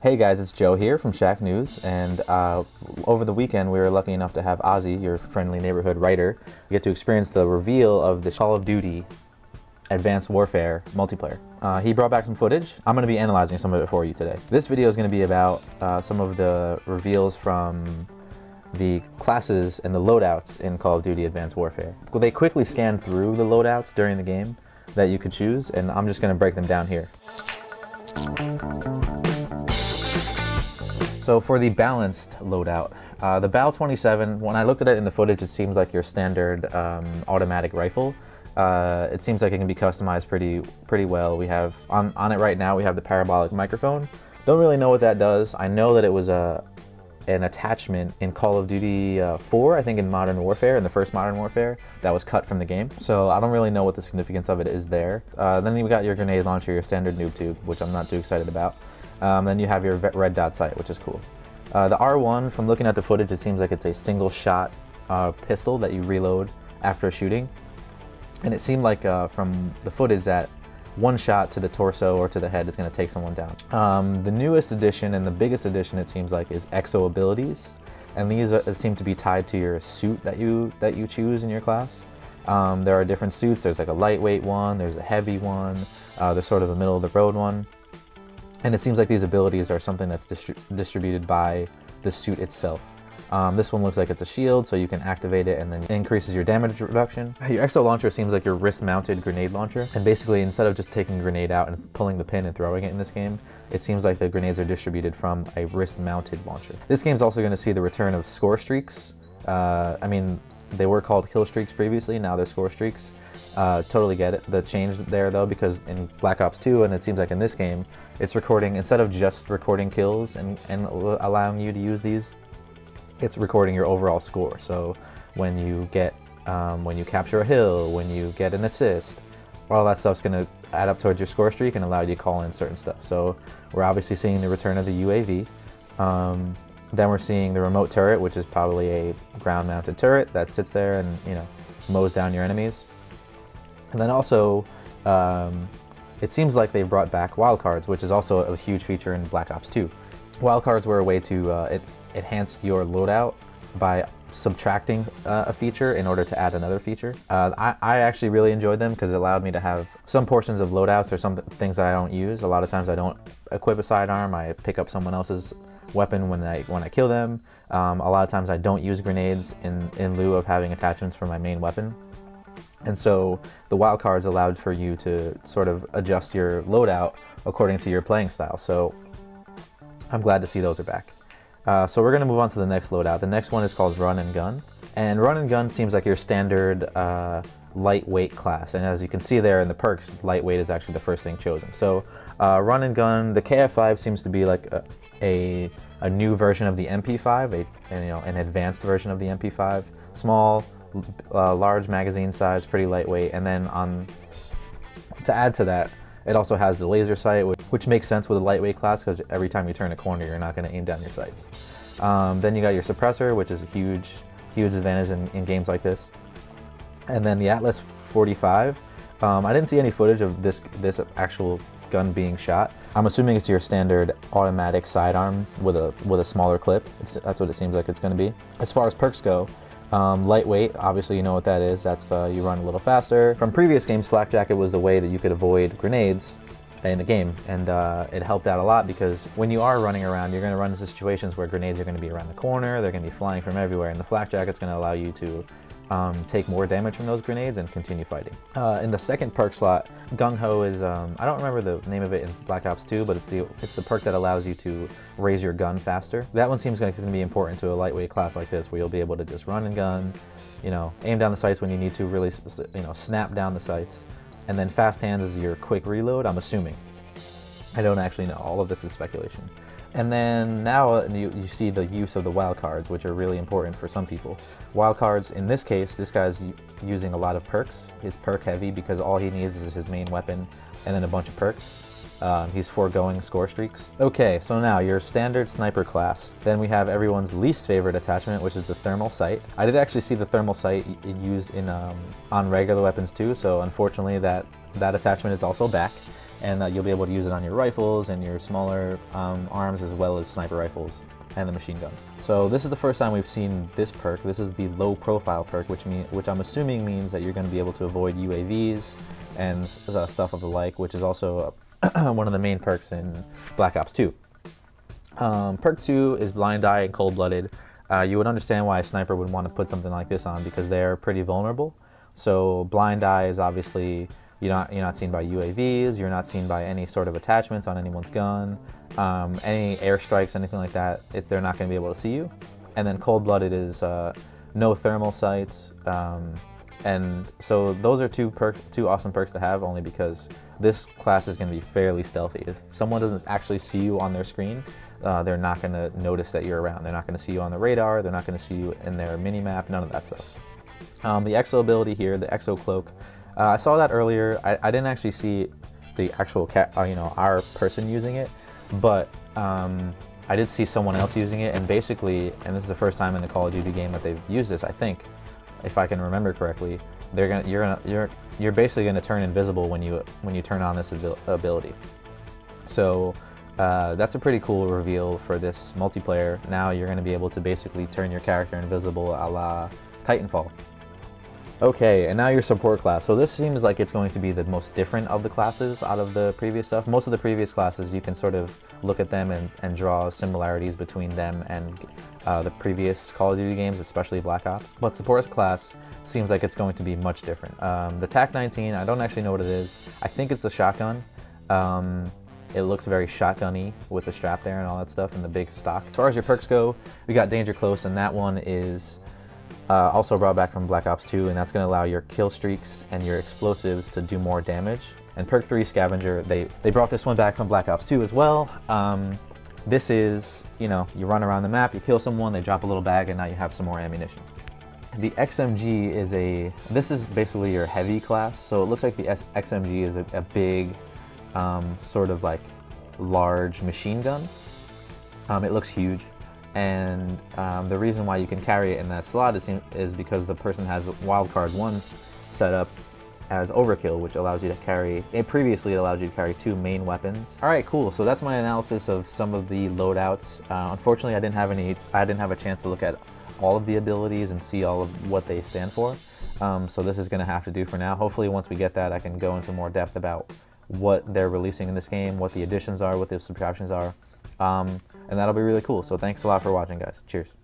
Hey guys, it's Joe here from Shack News, and over the weekend we were lucky enough to have Ozzy, your friendly neighborhood writer, get to experience the reveal of the Call of Duty Advanced Warfare multiplayer. He brought back some footage. I'm going to be analyzing some of it for you today. This video is going to be about some of the reveals from the classes and the loadouts in Call of Duty Advanced Warfare. Well, they quickly scanned through the loadouts during the game that you could choose, and I'm just going to break them down here. So for the balanced loadout, the BAL-27, when I looked at it in the footage, it seems like your standard automatic rifle. It seems like it can be customized pretty well. We have, on it right now, we have the parabolic microphone. Don't really know what that does. I know that it was an attachment in Call of Duty 4, I think in Modern Warfare, in the first Modern Warfare, that was cut from the game. So I don't really know what the significance of it is there. Then you got your grenade launcher, your standard noob tube, which I'm not too excited about. Then you have your red dot sight, which is cool. The R1, from looking at the footage, it seems like it's a single shot pistol that you reload after shooting. And it seemed like from the footage that one shot to the torso or to the head is going to take someone down. The newest addition and the biggest addition, it seems like, is exo abilities. And these seem to be tied to your suit that you choose in your class. There are different suits. There's like a lightweight one, there's a heavy one, there's sort of a middle of the road one. And it seems like these abilities are something that's distributed by the suit itself. This one looks like it's a shield, so you can activate it and then it increases your damage reduction. Your exo launcher seems like your wrist-mounted grenade launcher. And basically, instead of just taking a grenade out and pulling the pin and throwing it in this game, it seems like the grenades are distributed from a wrist-mounted launcher. This game's also going to see the return of score streaks. I mean, they were called kill streaks previously, now they're score streaks. Totally get it, the change there though, because in Black Ops 2, and it seems like in this game, it's recording, instead of just recording kills and allowing you to use these, it's recording your overall score. So when you get, when you capture a hill, when you get an assist, all that stuff's gonna add up towards your score streak and allow you to call in certain stuff. So we're obviously seeing the return of the UAV. Then we're seeing the remote turret, which is probably a ground-mounted turret that sits there and, you know, mows down your enemies. And then also, it seems like they've brought back wildcards, which is also a huge feature in Black Ops 2. Wildcards were a way to enhance your loadout by subtracting a feature in order to add another feature. I actually really enjoyed them because it allowed me to have some portions of loadouts or some things that I don't use. A lot of times I don't equip a sidearm, I pick up someone else's weapon when I kill them. A lot of times I don't use grenades in lieu of having attachments for my main weapon. And so the wildcards allowed for you to sort of adjust your loadout according to your playing style. So I'm glad to see those are back. So we're going to move on to the next loadout. The next one is called Run and Gun. And Run and Gun seems like your standard lightweight class. And as you can see there in the perks, lightweight is actually the first thing chosen. So Run and Gun, the KF5 seems to be like a new version of the MP5, an advanced version of the MP5. Small, large magazine size, pretty lightweight, and then to add to that, it also has the laser sight, which makes sense with a lightweight class because every time you turn a corner, you're not going to aim down your sights. Then you got your suppressor, which is a huge advantage in games like this. And then the Atlas 45. I didn't see any footage of this actual gun being shot. I'm assuming it's your standard automatic sidearm with a smaller clip. That's what it seems like it's going to be. As far as perks go, lightweight, obviously you know what that is. That's you run a little faster. From previous games, Flak Jacket was the way that you could avoid grenades in the game, and it helped out a lot because when you are running around, you're going to run into situations where grenades are going to be around the corner, they're going to be flying from everywhere, and the Flak Jacket's going to allow you to take more damage from those grenades and continue fighting. In the second perk slot, Gung Ho is, I don't remember the name of it in Black Ops 2, but it's the perk that allows you to raise your gun faster. That one seems like it's going to be important to a lightweight class like this, where you'll be able to just run and gun, you know, aim down the sights when you need to, really, you know, snap down the sights. And then fast hands is your quick reload, I'm assuming. I don't actually know, all of this is speculation. And then now you see the use of the wildcards, which are really important for some people. Wildcards, in this case, this guy's using a lot of perks. He's perk heavy because all he needs is his main weapon and then a bunch of perks. He's foregoing score streaks. Okay, so now your standard sniper class. Then we have everyone's least favorite attachment, which is the thermal sight. I did actually see the thermal sight used in on regular weapons too, so unfortunately that attachment is also back. and you'll be able to use it on your rifles and your smaller arms, as well as sniper rifles and the machine guns. So this is the first time we've seen this perk. This is the low profile perk, which I'm assuming means that you're going to be able to avoid UAVs and stuff of the like, which is also one of the main perks in Black Ops 2. Perk 2 is Blind Eye and Cold Blooded. You would understand why a sniper would want to put something like this on, because they're pretty vulnerable. So Blind Eye is obviously, you're not seen by UAVs, you're not seen by any sort of attachments on anyone's gun, any airstrikes, anything like that, they're not going to be able to see you. And then Cold Blooded is no thermal sights, and so those are two awesome perks to have, only because this class is going to be fairly stealthy. If someone doesn't actually see you on their screen, they're not going to notice that you're around. They're not going to see you on the radar, they're not going to see you in their mini-map, none of that stuff. The Exo ability here, the Exo Cloak, I saw that earlier. I didn't actually see the actual our person using it, but I did see someone else using it, and basically, and this is the first time in a Call of Duty game that they've used this, I think, if I can remember correctly, you're basically gonna turn invisible when you turn on this ability. So that's a pretty cool reveal for this multiplayer. Now you're gonna be able to basically turn your character invisible, a la Titanfall. Okay, and now your support class. So this seems like it's going to be the most different of the classes out of the previous stuff. Most of the previous classes, you can sort of look at them and draw similarities between them and the previous Call of Duty games, especially Black Ops. But support class seems like it's going to be much different. The TAC-19, I don't actually know what it is. I think it's a shotgun. It looks very shotgun-y with the strap there and all that stuff and the big stock. As far as your perks go, we got Danger Close, and that one is also brought back from Black Ops 2, and that's going to allow your kill streaks and your explosives to do more damage. And Perk 3 Scavenger, they brought this one back from Black Ops 2 as well. This is, you run around the map, you kill someone, they drop a little bag, and now you have some more ammunition. The XMG is this is basically your heavy class, so it looks like the XMG is a big, sort of like large machine gun. It looks huge. And the reason why you can carry it in that slot is because the person has wildcard 1 set up as overkill, which allows you to carry, previously it allowed you to carry 2 main weapons. Alright, cool, so that's my analysis of some of the loadouts. Unfortunately, I didn't have a chance to look at all of the abilities and see all of what they stand for. So this is going to have to do for now. Hopefully once we get that, I can go into more depth about what they're releasing in this game, what the additions are, what the subtractions are. And that'll be really cool. So thanks a lot for watching, guys. Cheers.